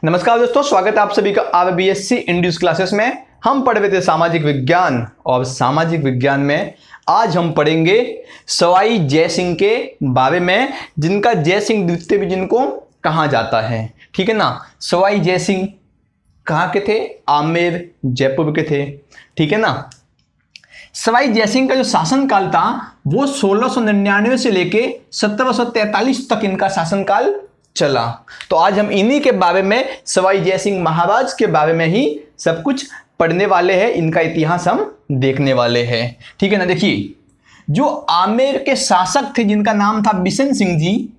नमस्कार दोस्तों, स्वागत है आप सभी का आरबीएससी इंड्यूस क्लासेस में। हम पढ़ रहे थे सामाजिक विज्ञान और सामाजिक विज्ञान में आज हम पढ़ेंगे सवाई जय सिंह के बारे में, जिनका जय सिंह द्वितीय भी जिनको कहा जाता है। ठीक है ना। सवाई जय सिंह कहाँ के थे? आमेर जयपुर के थे। ठीक है ना। सवाई जय सिंह का जो शासनकाल था वो 1699 से लेके 1743 तक इनका शासनकाल चला। तो आज हम इन्हीं के बारे में, सवाई जय सिंह महाराज के बारे में ही सब कुछ पढ़ने वाले हैं, इनका इतिहास हम देखने वाले हैं। ठीक है ना। देखिए, जो आमेर के शासक थे जिनका नाम था बिशन सिंह जी,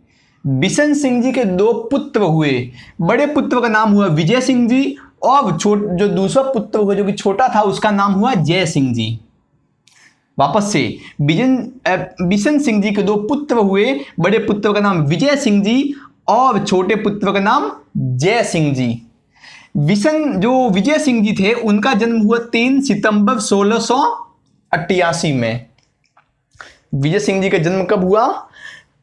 बिशन सिंह जी के दो पुत्र हुए। बड़े पुत्र का नाम हुआ विजय सिंह जी और जो दूसरा पुत्र हुआ जो कि छोटा था उसका नाम हुआ जय सिंह जी। वापस से, बिशन सिंह जी के दो पुत्र हुए। बड़े पुत्र का नाम विजय सिंह जी और छोटे पुत्र का नाम जय सिंह जी। जो विजय सिंह जी थे उनका जन्म हुआ 3 सितंबर 1688 में। विजय सिंह जी का जन्म कब हुआ?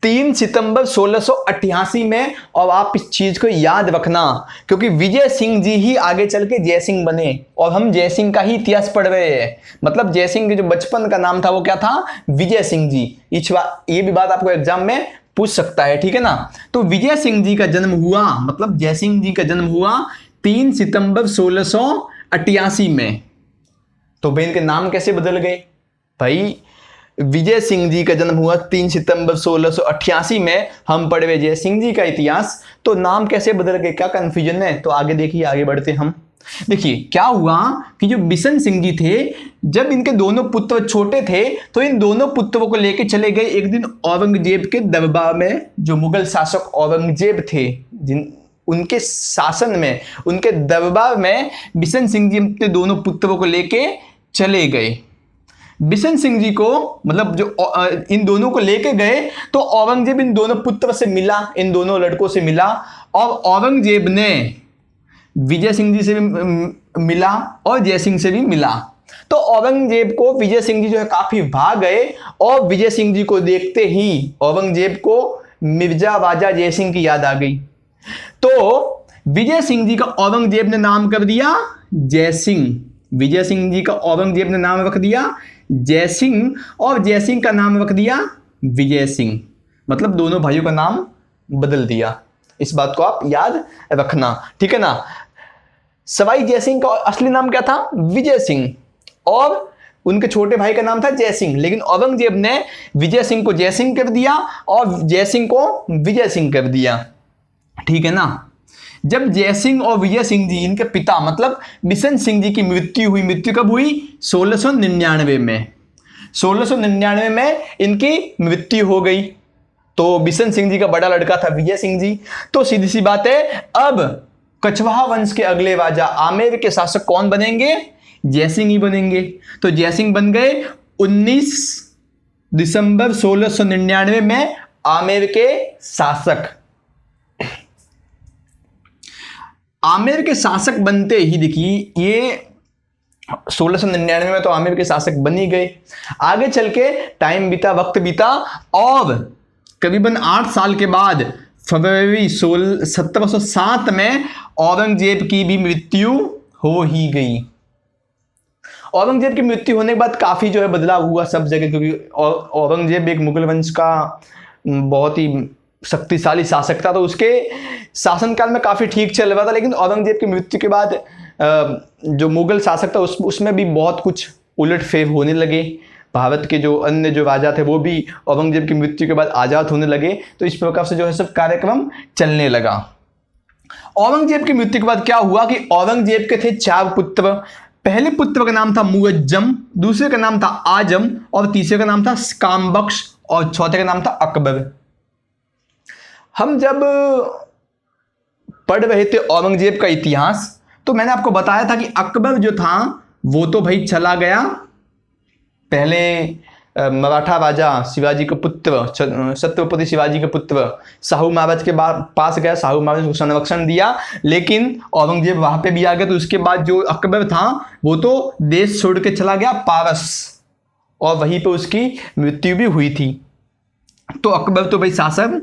3 सितंबर 1688 में। और आप इस चीज को याद रखना क्योंकि विजय सिंह जी ही आगे चल के जय सिंह बने और हम जय सिंह का ही इतिहास पढ़ रहे हैं। मतलब जय सिंह के जो बचपन का नाम था वो क्या था? विजय सिंह जी। ये भी बात आपको एग्जाम में पूछ सकता है। ठीक है ना। तो विजय सिंह जी का जन्म हुआ, मतलब जय सिंह जी का जन्म हुआ 3 सितंबर 1688 में। तो भाई इनके नाम कैसे बदल गए? भाई विजय सिंह जी का जन्म हुआ 3 सितंबर 1688 में। हम पढ़े हुए जय सिंह जी का इतिहास, तो नाम कैसे बदल गए? क्या कंफ्यूजन है? तो आगे देखिए, आगे बढ़ते हम। देखिए क्या हुआ कि जो बिशन सिंह जी थे, जब इनके दोनों पुत्र छोटे थे तो इन दोनों पुत्रों को लेकर चले गए एक दिन औरंगजेब के दरबार में। जो मुगल शासक औरंगजेब थे, उनके शासन में, उनके दरबार में बिशन सिंह जी अपने दोनों पुत्रों को लेके चले गए। बिशन सिंह जी को, मतलब जो इन दोनों को लेके गए तो औरंगजेब इन दोनों पुत्र से मिला, इन दोनों लड़कों से मिला और औरंगजेब ने विजय सिंह जी से भी मिला और जय सिंह से भी मिला। तो औरंगजेब को विजय सिंह जी जो है काफी भाग गए और विजय सिंह जी को देखते ही औरंगजेब को मिर्जा राजा जय सिंह की याद आ गई। तो विजय सिंह जी का औरंगजेब ने नाम कर दिया जय सिंह। विजय सिंह जी का औरंगजेब ने नाम रख दिया जय सिंह और जय सिंह का नाम रख दिया विजय सिंह। मतलब दोनों भाइयों का नाम बदल दिया। इस बात को आप याद रखना। ठीक है ना। सवाई जय सिंह का असली नाम क्या था? विजय सिंह। और उनके छोटे भाई का नाम था जय सिंह, लेकिन औरंगजेब ने विजय सिंह को जय सिंह कर दिया और जय सिंह को विजय सिंह कर दिया। ठीक है ना। जब जय सिंह और विजय सिंह जी, इनके पिता मतलब बिशन सिंह जी की मृत्यु हुई। मृत्यु कब हुई? 1699 में। 1699 में इनकी मृत्यु हो गई। तो बिशन सिंह जी का बड़ा लड़का था विजय सिंह जी। तो सीधी सी बात है, अब कछवाहा वंश के अगले राजा आमेर के शासक कौन बनेंगे? जय सिंह ही बनेंगे। तो जय सिंह बन गए 19 दिसंबर 1699 में आमेर के शासक। आमेर के शासक बनते ही, देखिए ये 1699 में तो आमेर के शासक बन ही गए। आगे चल के टाइम बीता, वक्त बीता और करीबन 8 साल के बाद फरवरी 1707 में औरंगजेब की भी मृत्यु हो ही गई। औरंगजेब की मृत्यु होने के बाद काफी जो है बदलाव हुआ सब जगह, क्योंकि औरंगजेब एक मुगल वंश का बहुत ही शक्तिशाली शासक था। तो उसके शासनकाल में काफी ठीक चल रहा था, लेकिन औरंगजेब की मृत्यु के बाद जो मुगल शासक था उसमें भी बहुत कुछ उलट फेर होने लगे। भारत के जो अन्य जो राजा थे वो भी औरंगजेब की मृत्यु के बाद आजाद होने लगे। तो इस प्रकार से जो है सब कार्यक्रम चलने लगा। औरंगजेब की मृत्यु के बाद क्या हुआ कि औरंगजेब के थे 4 पुत्र। पहले पुत्र का नाम था मुअज्जम, दूसरे का नाम था आजम और तीसरे का नाम था कामबख्श और चौथे का नाम था अकबर। हम जब पढ़ रहे थे औरंगजेब का इतिहास तो मैंने आपको बताया था कि अकबर जो था वो तो भाई चला गया। पहले मराठा राजा शिवाजी के पुत्र, छत्रपति शिवाजी के पुत्र शाहू महाराज के पास गया। शाहू महाराज को संरक्षण दिया, लेकिन औरंगजेब वहां पे भी आ गया। तो उसके बाद जो अकबर था वो तो देश छोड़ के चला गया पारस और वहीं पे उसकी मृत्यु भी हुई थी। तो अकबर तो भाई शासक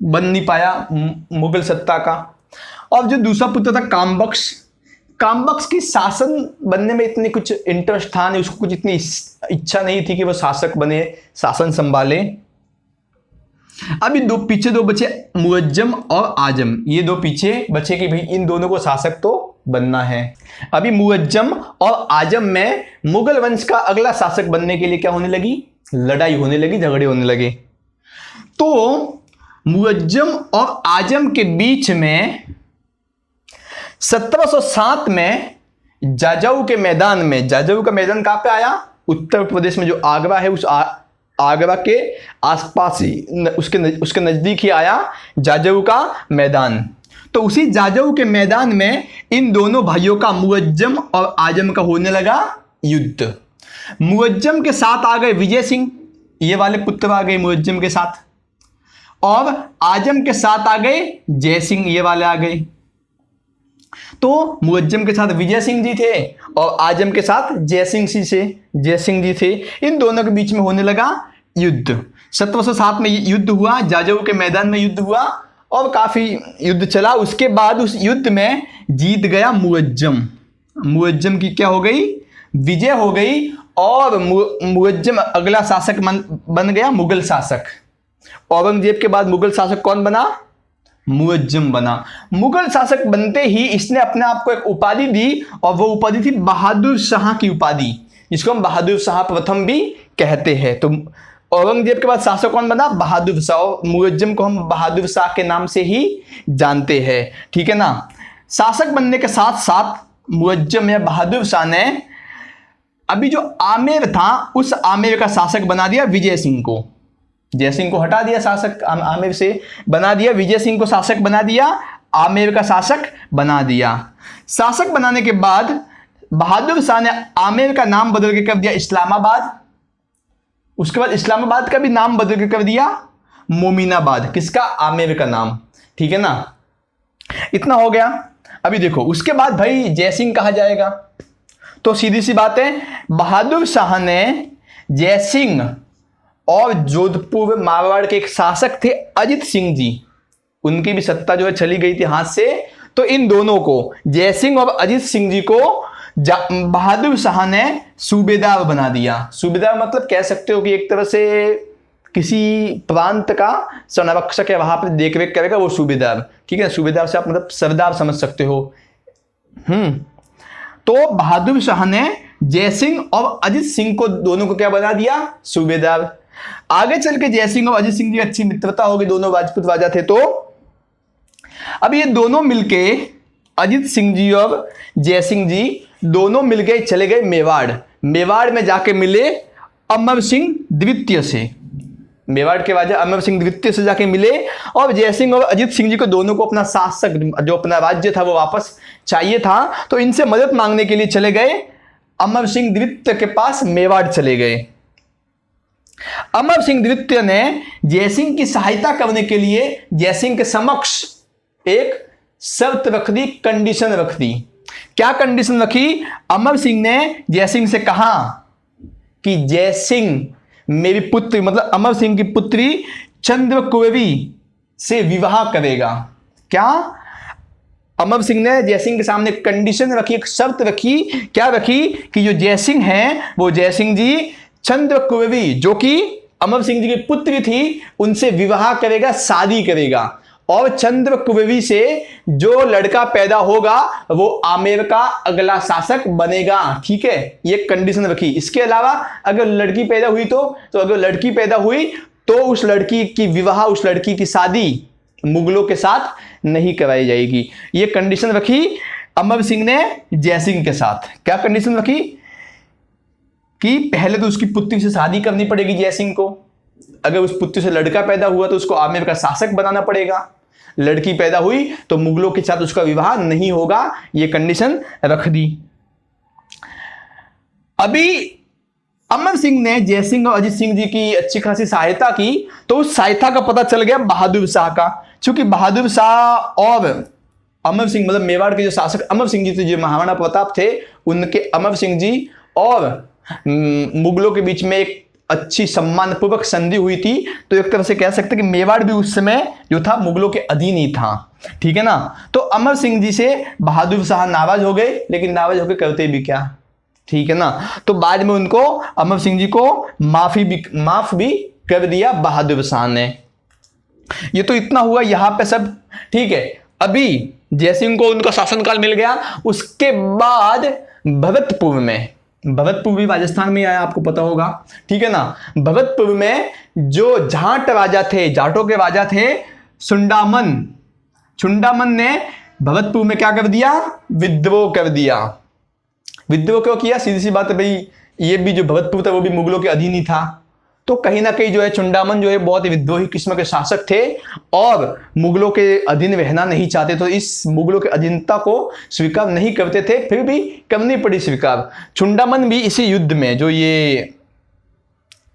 बन नहीं पाया मुगल सत्ता का। और जो दूसरा पुत्र था कामबक्श, कामबक्श की शासन बनने में इतनी कुछ इंटरेस्ट था नहीं, उसको कुछ इतनी इच्छा नहीं थी कि वो शासक बने, शासन संभाले। अभी पीछे दो बचे मुअज्जम और आजम, ये दो पीछे बचे कि भाई इन दोनों को शासक तो बनना है। अभी मुअज्जम और आजम में मुगल वंश का अगला शासक बनने के लिए क्या होने लगी, लड़ाई होने लगी, झगड़े होने लगे। तो मुअज्जम और आजम के बीच में 1707 में जाजाऊ के मैदान में, जाजाऊ का मैदान कहां पे आया, उत्तर प्रदेश में जो आगरा है उस आगरा के आसपास ही, उसके नजदीक ही आया जाजाऊ का मैदान। तो उसी जाजाऊ के मैदान में इन दोनों भाइयों का, मुअज्जम और आजम का, होने लगा युद्ध। मुअज्जम के साथ आ गए विजय सिंह, ये वाले पुत्र आ गए मुअज्जम के साथ, और आजम के साथ आ गए जय सिंह, ये वाले आ गए। तो मुअज्जम के साथ विजय सिंह जी थे और आजम के साथ जय सिंह जी थे। इन दोनों के बीच में होने लगा युद्ध। 1707 में युद्ध हुआ, जाजाऊ के मैदान में युद्ध हुआ और काफी युद्ध चला। उसके बाद उस युद्ध में जीत गया मुअज्जम। मुअज्जम की क्या हो गई, विजय हो गई, और मुअज्जम अगला शासक बन गया, मुगल शासक। औरंगजेब के बाद मुगल शासक कौन बना, मुअज्जम बना। मुगल शासक बनते ही इसने अपने आप को एक उपाधि दी, और वो उपाधि थी बहादुर शाह की उपाधि, जिसको हम बहादुर शाह प्रथम भी कहते हैं। तो औरंगजेब के बाद शासक कौन बना, बहादुर शाह। मुअज्जम को हम बहादुर शाह के नाम से ही जानते हैं, ठीक है ना। शासक बनने के साथ साथ मुअज्जम या बहादुर शाह ने अभी जो आमेर था, उस आमेर का शासक बना दिया विजय सिंह को। जय सिंह को हटा दिया शासक, आमेर से बना दिया, विजय सिंह को शासक बना दिया, आमेर का शासक बना दिया। शासक बनाने के बाद बहादुर शाह ने आमेर का नाम बदल के कर दिया इस्लामाबाद। उसके बाद इस्लामाबाद का भी नाम बदल के कर दिया मोमिनाबाद। किसका, आमेर का नाम, ठीक है ना। इतना हो गया। अभी देखो उसके बाद भाई जय सिंह कहा जाएगा, तो सीधी सी बात है, बहादुर शाह ने जय सिंह और जोधपुर मारवाड़ के एक शासक थे अजित सिंह जी, उनकी भी सत्ता जो है चली गई थी हाथ से। तो इन दोनों को, जय सिंह और अजित सिंह जी को, बहादुर शाह ने सूबेदार बना दिया। सूबेदार मतलब कह सकते हो कि एक तरह से किसी प्रांत का संरक्षक है, वहां पर देख रेख करेगा वो सूबेदार, ठीक है। सूबेदार से आप मतलब सरदार समझ सकते हो। तो बहादुर शाह ने जय सिंह और अजित सिंह को, दोनों को क्या बना दिया, सूबेदार। आगे चल के जय सिंह और अजित सिंह की अच्छी मित्रता होगी, दोनों राजपूत राजा थे। तो अब ये दोनों मिलके, अजित सिंह जी और जय सिंह जी दोनों मिलके चले गए मेवाड़। मेवाड़ में जाके मिले अमर सिंह द्वितीय से, मेवाड़ के राजा अमर सिंह द्वितीय से जाके मिले, और जय सिंह और अजित सिंह जी को दोनों को अपना शासक, जो अपना राज्य था वो वापस चाहिए था। तो इनसे मदद मांगने के लिए चले गए अमर सिंह द्वितीय के पास, मेवाड़ चले गए। अमर सिंह द्वितीय ने जय सिंह की सहायता करने के लिए जय सिंह के समक्ष एक शर्त रख दी, कंडीशन रख दी। क्या कंडीशन रखी, अमर सिंह ने जय सिंह से कहा कि जय सिंह मेरी पुत्री, मतलब अमर सिंह की पुत्री चंद्रकुंवरी से विवाह करेगा। क्या, अमर सिंह ने जय सिंह के सामने कंडीशन रखी, एक शर्त रखी। क्या रखी कि जो जय सिंह है वो जय सिंह जी चंद्रकुंवरी, जो कि अमर सिंह जी की पुत्री थी, उनसे विवाह करेगा, शादी करेगा, और चंद्रकुंवरी से जो लड़का पैदा होगा वो आमेर का अगला शासक बनेगा, ठीक है। ये कंडीशन रखी। इसके अलावा अगर लड़की पैदा हुई तो अगर लड़की पैदा हुई तो उस लड़की की विवाह, उस लड़की की शादी मुगलों के साथ नहीं कराई जाएगी। ये कंडीशन रखी अमर सिंह ने जय सिंह के साथ। क्या कंडीशन रखी कि पहले तो उसकी पुत्री से शादी करनी पड़ेगी जय सिंह को, अगर उस पुत्री से लड़का पैदा हुआ तो उसको आमेर का शासक बनाना पड़ेगा, लड़की पैदा हुई तो मुगलों के साथ उसका विवाह नहीं होगा। ये कंडीशन रख दी। अभी अमर सिंह ने जय सिंह और अजित सिंह जी की अच्छी खासी सहायता की, तो उस सहायता का पता चल गया बहादुर शाह का। क्योंकि बहादुर शाह और अमर सिंह, मतलब मेवाड़ के जो शासक अमर सिंह जी थे, जो महाराणा प्रताप थे, उनके अमर सिंह जी और मुगलों के बीच में एक अच्छी सम्मानपूर्वक संधि हुई थी। तो एक तरह से कह सकते कि मेवाड़ भी उस समय जो था मुगलों के अधीन ही था, ठीक है ना। तो अमर सिंह जी से बहादुर शाह नाराज हो गए, लेकिन नाराज होकर करते भी क्या, ठीक है ना। तो बाद में उनको अमर सिंह जी को माफ भी कर दिया बहादुर शाह ने। ये तो इतना हुआ यहां पे सब, ठीक है। अभी जयसिंह को उनका शासनकाल मिल गया। उसके बाद भरतपुर भी राजस्थान में आया, आपको पता होगा, ठीक है ना। भरतपुर में जो जाट राजा थे, जाटों के राजा थे चुंडामन ने भरतपुर में क्या कर दिया, विद्रोह कर दिया। विद्रोह क्यों किया, सीधी सी बात है भाई, ये भी जो भरतपुर था वो भी मुगलों के अधीन ही था। तो कहीं ना कहीं जो है चुंडामन जो है बहुत विद्रोही किस्म के शासक थे और मुगलों के अधीन रहना नहीं चाहते, तो इस मुगलों के अधीनता को स्वीकार नहीं करते थे, फिर भी करनी पड़ी स्वीकार। चुंडामन भी इसी युद्ध में, जो ये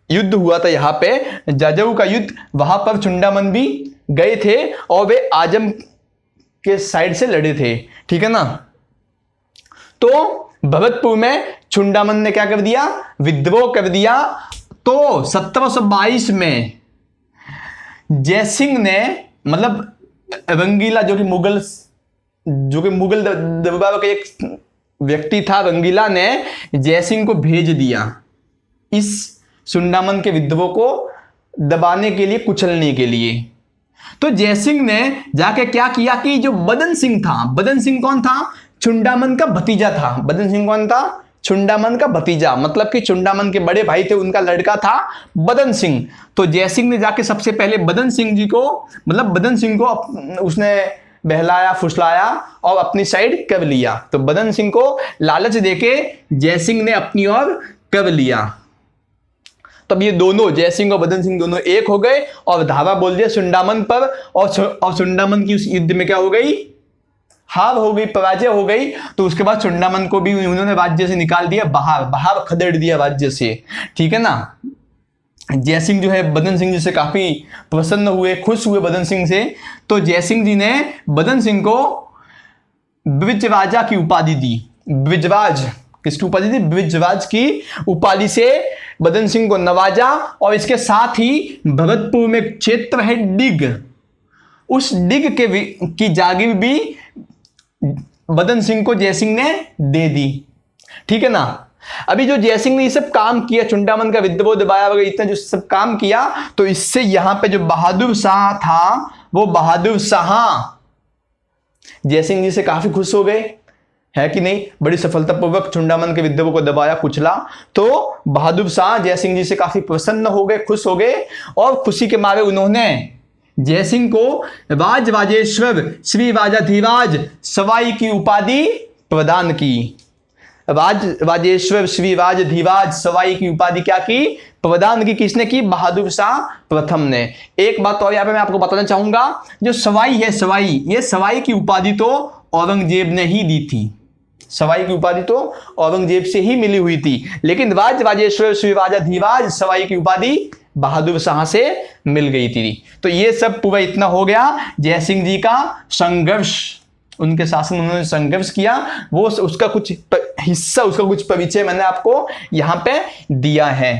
युद्ध हुआ था यहाँ पे जाजऊ का युद्ध, वहां पर चुंडामन भी गए थे और वे आजम के साइड से लड़े थे, ठीक है ना। तो भरतपुर में चुंडामन ने क्या कर दिया, विद्रोह कर दिया। तो 1722 में जयसिंह ने, मतलब रंगीला जो कि मुगल दरबार का एक व्यक्ति था, रंगीला ने जयसिंह को भेज दिया इस चुंडामन के विद्रोह को दबाने के लिए, कुचलने के लिए। तो जयसिंह ने जाके क्या किया कि जो बदन सिंह था, बदन सिंह कौन था, चुंडामन का भतीजा था। बदन सिंह कौन था, चुंडामन का भतीजा, मतलब कि चुंडामन के बड़े भाई थे, उनका लड़का था बदन सिंह। तो जयसिंह ने जाके सबसे पहले बदन सिंह को उसने बहलाया फुसलाया और अपनी साइड कर लिया। तो बदन सिंह को लालच देके जयसिंह ने अपनी ओर कर लिया। तब ये दोनों, जयसिंह और बदन सिंह दोनों एक हो गए और धावा बोल दिया चुंडामन पर, और चुंडामन की उस युद्ध में क्या हो गई, हार हो गई, पराजय हो गई। तो उसके बाद चुंडामन को भी उन्होंने राज्य से निकाल दिया, बाहर खदेड़ दिया राज्य से, ठीक है ना। जयसिंह जो है बदन सिंह जी से काफी प्रसन्न हुए, खुश हुए बदन सिंह से। तो जयसिंह जी ने बदन सिंह को ब्रिजराजा की उपाधि दी। ब्रिजराज किसकी उपाधि दी, ब्रिजराज की उपाधि से बदन सिंह को नवाजा। और इसके साथ ही भरतपुर में एक क्षेत्र है डिग, उस डिग की जागीर भी बदन सिंह को जयसिंह ने दे दी, ठीक है ना। अभी जो जयसिंह ने ये सब काम किया, चुंडामन का विद्रोह दबाया वगैरह, इतना जो सब काम किया, तो इससे यहां पे जो बहादुर शाह था, वो बहादुर शाह जयसिंह जी से काफी खुश हो गए, है कि नहीं। बड़ी सफलतापूर्वक चुंडामन के विद्रोह को दबाया कुचला। तो बहादुर शाह जयसिंह जी से काफी प्रसन्न हो गए, खुश हो गए, और खुशी के मारे उन्होंने जयसिंह को राजराजेश्वर श्री राजाधिराज सवाई की उपाधि प्रदान की। राजेश्वर श्री राजाधिराज सवाई की उपाधि क्या की, प्रदान की। किसने की, बहादुर शाह प्रथम ने। एक बात और यहाँ पे मैं आपको बताना चाहूंगा, जो सवाई है, ये सवाई की उपाधि तो औरंगजेब ने ही दी थी, सवाई की उपाधि तो औरंगजेब से ही मिली हुई थी, लेकिन राजराजेश्वर श्री राजाधिराज सवाई की उपाधि बहादुर शाह से मिल गई थी। तो ये सब पूरा इतना हो गया जयसिंह जी का संघर्ष, उनके शासन में उन्होंने संघर्ष किया, वो उसका कुछ हिस्सा, उसका कुछ परिचय मैंने आपको यहां पे दिया है।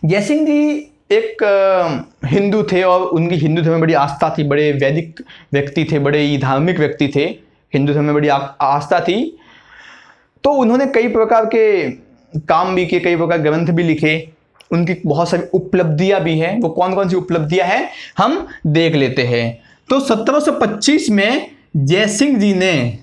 जयसिंह जी एक हिंदू थे और उनकी हिंदू धर्म में बड़ी आस्था थी, बड़े वैदिक व्यक्ति थे, बड़े ही धार्मिक व्यक्ति थे, हिंदू धर्म में बड़ी आस्था थी। तो उन्होंने कई प्रकार के काम भी किए, कई प्रकार ग्रंथ भी लिखे, उनकी बहुत सारी उपलब्धियां भी हैं। वो कौन कौन सी उपलब्धियां हैं हम देख लेते हैं। तो 1725 में जयसिंह जी ने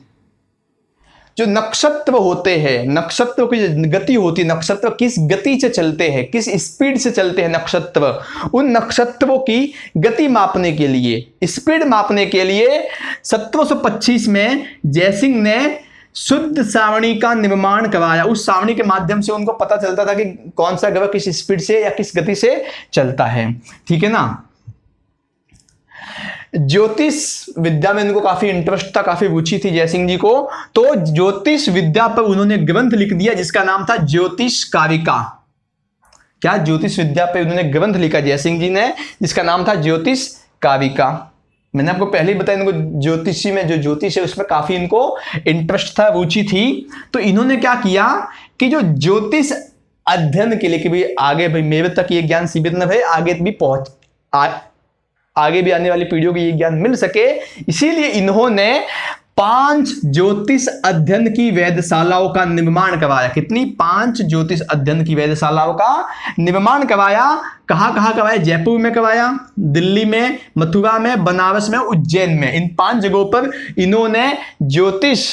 जो नक्षत्र होते हैं, नक्षत्र की गति होती है, नक्षत्र किस गति से चलते हैं, किस स्पीड से चलते हैं नक्षत्र, उन नक्षत्रों की गति मापने के लिए, स्पीड मापने के लिए 1725 में जयसिंह ने शुद्ध सारणी का निर्माण करवाया। उस सारणी के माध्यम से उनको पता चलता था कि कौन सा ग्रह किस स्पीड से या किस गति से चलता है, ठीक है ना। ज्योतिष विद्या में उनको काफी इंटरेस्ट था, काफी रुचि थी जयसिंह जी को। तो ज्योतिष विद्या पर उन्होंने ग्रंथ लिख दिया जिसका नाम था ज्योतिष कारिका। क्या, ज्योतिष विद्या पर उन्होंने ग्रंथ लिखा जयसिंह जी ने जिसका नाम था ज्योतिष कारिका। मैंने आपको पहले ही बताया, इनको ज्योतिषी में, जो ज्योतिष है उसमें काफी इनको इंटरेस्ट था, रुचि थी। तो इन्होंने क्या किया कि जो ज्योतिष अध्ययन के लिए कि भाई आगे भाई मेरे तक ये ज्ञान सीमित न रहे, आगे भी आने वाली पीढ़ियों को ये ज्ञान मिल सके, इसीलिए इन्होंने 5 ज्योतिष अध्ययन की वेधशालाओं का निर्माण करवाया। कितनी? 5 ज्योतिष अध्ययन की वेधशालाओं का निर्माण करवाया। कहां कहां करवाया? जयपुर में करवाया, दिल्ली में, मथुरा में, बनारस में, उज्जैन में। इन 5 जगहों पर इन्होंने ज्योतिष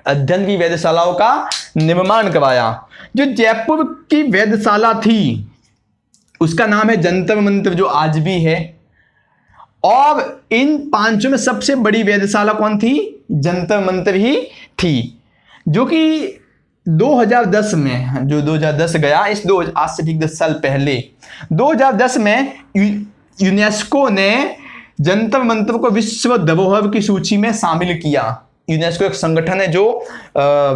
अध्ययन की वेधशालाओं का निर्माण करवाया। जो जयपुर की वेधशाला थी उसका नाम है जंतर मंतर, जो आज भी है। और इन 5 में सबसे बड़ी वेधशाला कौन थी? जंतर मंतर ही थी, जो कि 2010 में, जो 2010 गया, आज से ठीक 10 साल पहले 2010 में यूनेस्को ने जंतर मंतर को विश्व धरोहर की सूची में शामिल किया। यूनेस्को एक संगठन है जो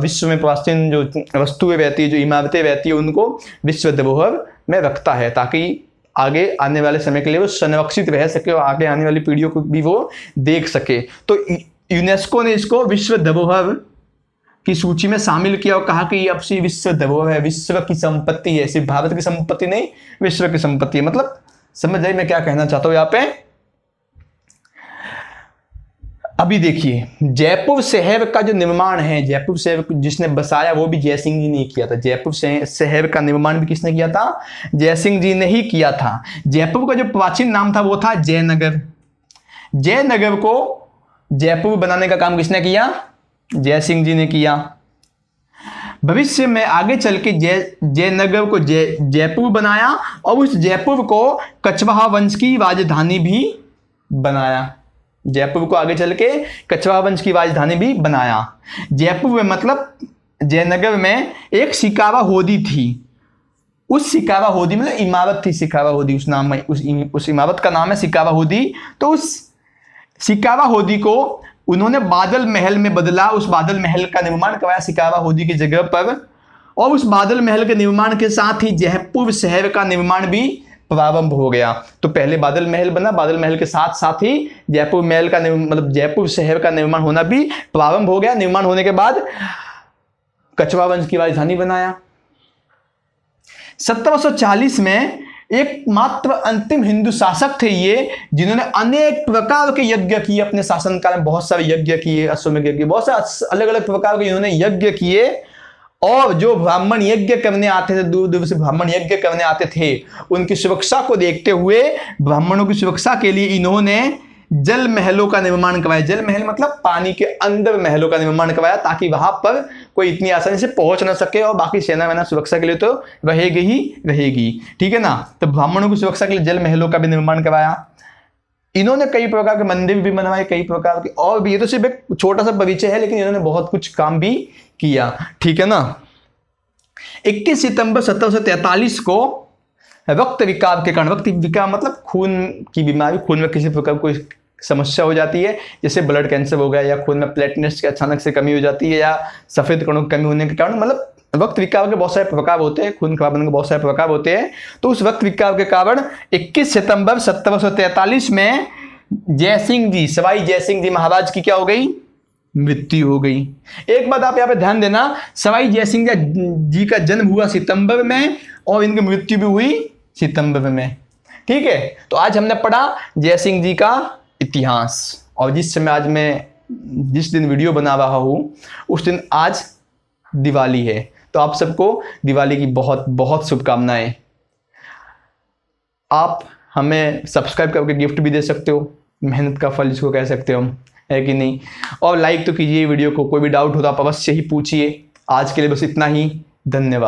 विश्व में प्राचीन जो वस्तुएं रहती है, जो इमारतें रहती है, उनको विश्व धरोहर में रखता है, ताकि आगे आने वाले समय के लिए वो संरक्षित रह सके और आगे आने वाली पीढ़ियों को भी वो देख सके। तो यूनेस्को ने इसको विश्व धरोहर की सूची में शामिल किया और कहा कि ये अब से विश्व धरोहर है, विश्व की संपत्ति है, सिर्फ भारत की संपत्ति नहीं, विश्व की संपत्ति है। मतलब समझ जाइए मैं क्या कहना चाहता हूं यहाँ पे। अभी देखिए, जयपुर शहर का जो निर्माण है, जयपुर शहर जिसने बसाया वो भी जयसिंह जी ने किया था। जयपुर शहर का निर्माण भी किसने किया था? जयसिंह जी ने ही किया था। जयपुर का जो प्राचीन नाम था वो था जयनगर। जयनगर को जयपुर बनाने का काम किसने किया? जयसिंह जी ने किया। भविष्य में आगे चल के जयनगर को जयपुर बनाया और उस जयपुर को कछवाहा वंश की राजधानी भी बनाया। जयपुर को आगे चल के कछवाहा वंश की राजधानी भी बनाया। जयपुर में मतलब जयनगर में एक सिकावा होदी थी। उस सिकावा होदी मतलब इमारत थी, सिकावा होदी उस नाम में, उस इमारत का नाम है सिकावा होदी। तो उस सिकावा होदी को उन्होंने बादल महल में बदला, उस बादल महल का निर्माण करवाया सिकावा होदी की जगह पर। और उस बादल महल के निर्माण के साथ ही जयपुर शहर का निर्माण भी प्रारंभ हो गया। तो पहले बादल महल बना, बादल महल के साथ साथ ही जयपुर महल का मतलब जयपुर शहर का निर्माण होना भी प्रारंभ हो गया। निर्माण होने के बाद कछवाहा वंश की राजधानी बनाया। 1740 में एकमात्र अंतिम हिंदू शासक थे ये, जिन्होंने अनेक प्रकार के यज्ञ किए अपने शासनकाल में। बहुत सारे यज्ञ किए, अश्वमेध यज्ञ, बहुत सारे अलग अलग प्रकार के इन्होंने यज्ञ किए। और जो ब्राह्मण यज्ञ करने आते थे, दूर दूर से ब्राह्मण यज्ञ करने आते थे, उनकी सुरक्षा को देखते हुए ब्राह्मणों की सुरक्षा के लिए इन्होंने जल महलों का निर्माण करवाया। जल महल मतलब पानी के अंदर महलों का निर्माण करवाया, ताकि वहां पर कोई इतनी आसानी से पहुंच ना सके। और बाकी सेना वेना सुरक्षा के लिए तो रहेगी ही रहेगी, ठीक है ना। तो ब्राह्मणों की सुरक्षा के लिए जल महलों का भी निर्माण करवाया। इन्होंने कई प्रकार के मंदिर भी बनवाए, कई प्रकार के, और भी। ये तो सिर्फ एक छोटा सा परिचय है, लेकिन इन्होंने बहुत कुछ काम भी किया, ठीक है ना। 21 सितंबर 1743 को रक्त विकार के कारण, रक्त विकार मतलब खून की बीमारी, खून में किसी प्रकार कोई समस्या हो जाती है, जैसे ब्लड कैंसर हो गया, या खून में प्लेटलेट्स की अचानक से कमी हो जाती है, या सफेद कणों की कमी होने के कारण, मतलब रक्त विकार के बहुत सारे प्रकार होते हैं, खून खराब होने के बहुत सारे प्रकार होते हैं। तो उस रक्त विकार के कारण 21 सितंबर 1743 में जयसिंह जी, सवाई जयसिंह जी महाराज की क्या हो गई? मृत्यु हो गई। एक बात आप यहाँ पे ध्यान देना, सवाई जयसिंह जी का जन्म हुआ सितंबर में और इनकी मृत्यु भी हुई सितंबर में, ठीक है। तो आज हमने पढ़ा जयसिंह जी का इतिहास। और जिस समय आज मैं जिस दिन वीडियो बना रहा हूं उस दिन आज दिवाली है, तो आप सबको दिवाली की बहुत बहुत शुभकामनाएं। आप हमें सब्सक्राइब करके गिफ्ट भी दे सकते हो, मेहनत का फल जिसको कह सकते हो हम, है कि नहीं। और लाइक तो कीजिए वीडियो को। कोई भी डाउट हो तो आप अवश्य ही पूछिए। आज के लिए बस इतना ही, धन्यवाद।